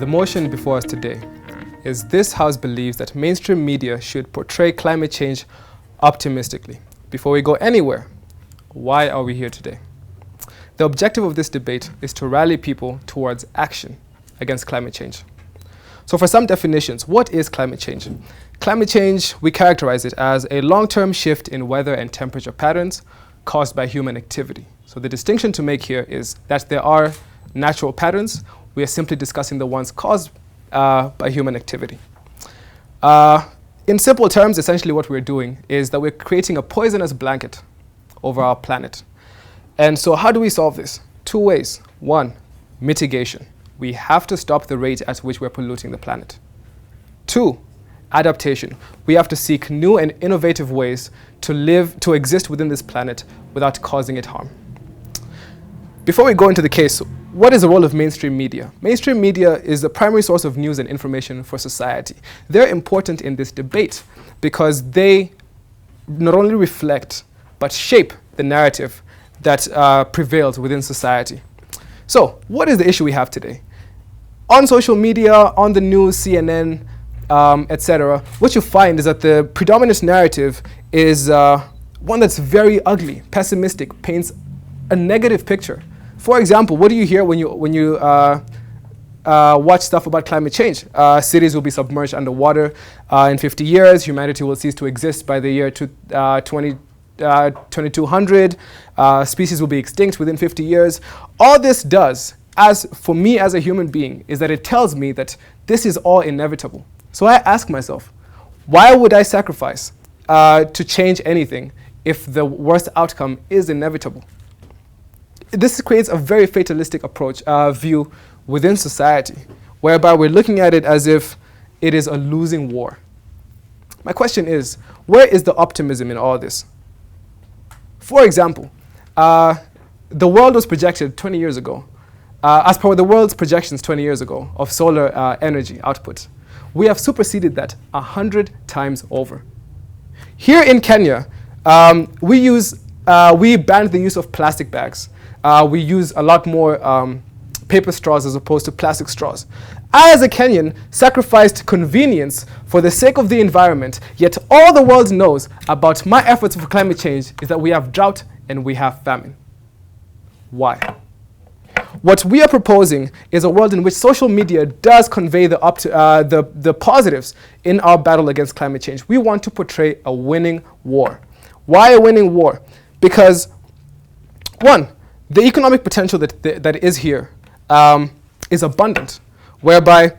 The motion before us today is this House believes that mainstream media should portray climate change optimistically. Before we go anywhere, why are we here today? The objective of this debate is to rally people towards action against climate change. So for some definitions, what is climate change? Climate change, we characterize it as a long-term shift in weather and temperature patterns caused by human activity. So the distinction to make here is that there are natural patterns. We are simply discussing the ones caused by human activity. In simple terms, essentially what we're doing is that we're creating a poisonous blanket over our planet. And so how do we solve this? Two ways. One, mitigation. We have to stop the rate at which we're polluting the planet. Two, adaptation. We have to seek new and innovative ways to exist within this planet without causing it harm. Before we go into the case, what is the role of mainstream media? Mainstream media is the primary source of news and information for society. They're important in this debate because they not only reflect but shape the narrative that prevails within society. So, what is the issue we have today? On social media, on the news, CNN, etc., what you find is that the predominant narrative is one that's very ugly, pessimistic, paints a negative picture. For example, what do you hear when you watch stuff about climate change? Cities will be submerged underwater in 50 years. Humanity will cease to exist by the year 2200. Species will be extinct within 50 years. All this does, for me as a human being, is that it tells me that this is all inevitable. So I ask myself, why would I sacrifice to change anything if the worst outcome is inevitable? This creates a very fatalistic view within society, whereby we're looking at it as if it is a losing war. My question is, where is the optimism in all this? For example, the world was projected 20 years ago, as per the world's projections 20 years ago of solar energy output. We have superseded that 100 times over. Here in Kenya, we banned the use of plastic bags. We use a lot more paper straws as opposed to plastic straws. I, as a Kenyan, sacrificed convenience for the sake of the environment, yet all the world knows about my efforts for climate change is that we have drought and we have famine. Why? What we are proposing is a world in which social media does convey the positives in our battle against climate change. We want to portray a winning war. Why a winning war? Because, one, the economic potential that is here is abundant, whereby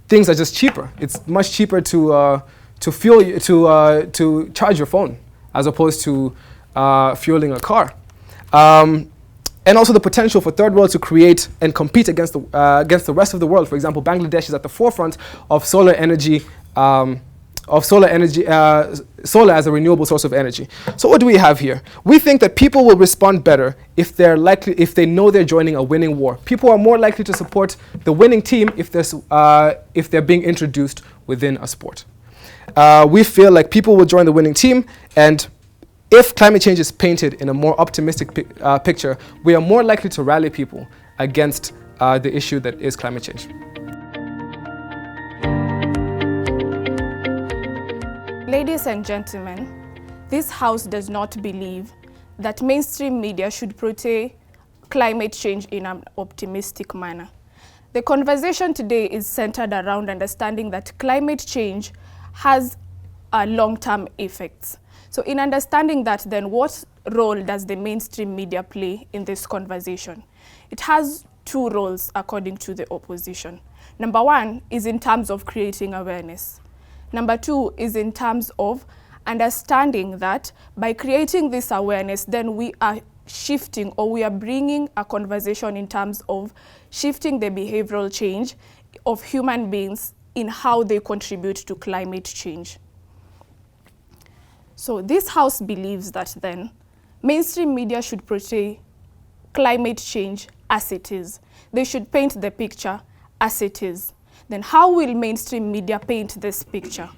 things are just cheaper. It's much cheaper to charge your phone as opposed to fueling a car. And also the potential for third world to create and compete against the rest of the world. For example, Bangladesh is at the forefront of solar energy, solar as a renewable source of energy. So what do we have here? We think that people will respond better if they know they're joining a winning war. People are more likely to support the winning team if they're being introduced within a sport. We feel like people will join the winning team, and if climate change is painted in a more optimistic picture, we are more likely to rally people against the issue that is climate change. Ladies and gentlemen, this House does not believe that mainstream media should portray climate change in an optimistic manner. The conversation today is centered around understanding that climate change has long-term effects. So in understanding that, then what role does the mainstream media play in this conversation? It has two roles according to the opposition. Number one is in terms of creating awareness. Number two is in terms of understanding that by creating this awareness, then we are shifting, or we are bringing a conversation in terms of shifting the behavioral change of human beings in how they contribute to climate change. So this House believes that then mainstream media should portray climate change as it is. They should paint the picture as it is. Then how will mainstream media paint this picture?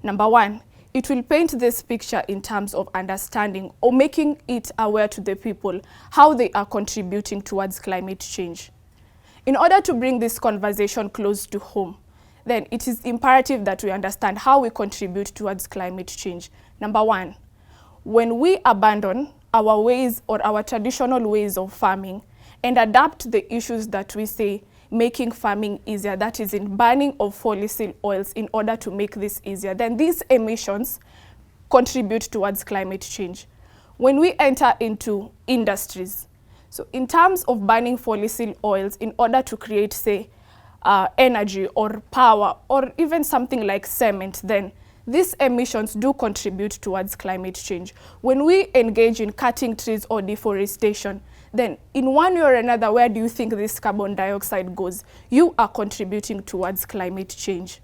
Number one, it will paint this picture in terms of understanding or making it aware to the people how they are contributing towards climate change. In order to bring this conversation close to home, then it is imperative that we understand how we contribute towards climate change. Number one, when we abandon our ways or our traditional ways of farming and adapt the issues that we say making farming easier, that is in burning of fossil oils in order to make this easier, then these emissions contribute towards climate change. When we enter into industries, so in terms of burning fossil oils in order to create, say, energy or power or even something like cement, then these emissions do contribute towards climate change. When we engage in cutting trees or deforestation, then in one way or another, where do you think this carbon dioxide goes? You are contributing towards climate change.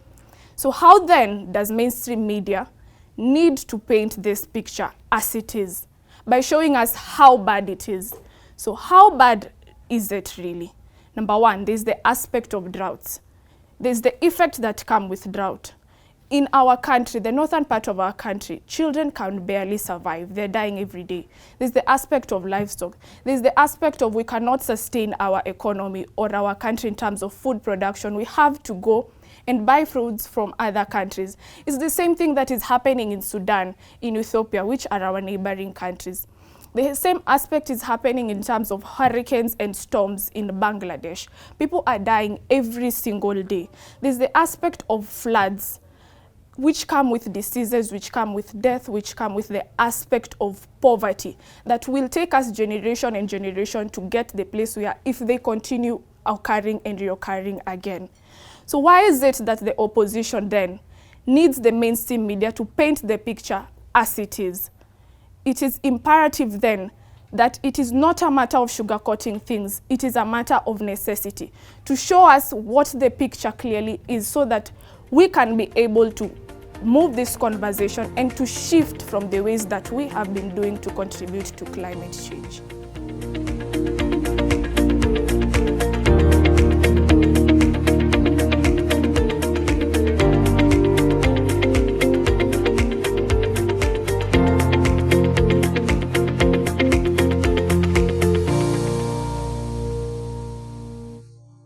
So how then does mainstream media need to paint this picture as it is? By showing us how bad it is. So how bad is it really? Number one, there's the aspect of droughts. There's the effect that comes with drought. In our country, the northern part of our country, children can barely survive. They're dying every day. There's the aspect of livestock. There's the aspect of we cannot sustain our economy or our country in terms of food production. We have to go and buy foods from other countries. It's the same thing that is happening in Sudan, in Ethiopia, which are our neighboring countries. The same aspect is happening in terms of hurricanes and storms in Bangladesh. People are dying every single day. There's the aspect of floods, which come with diseases, which come with death, which come with the aspect of poverty that will take us generation and generation to get the place we are if they continue occurring and reoccurring again. So why is it that the opposition then needs the mainstream media to paint the picture as it is? It is imperative then that it is not a matter of sugarcoating things, it is a matter of necessity to show us what the picture clearly is so that we can be able to move this conversation and to shift from the ways that we have been doing to contribute to climate change.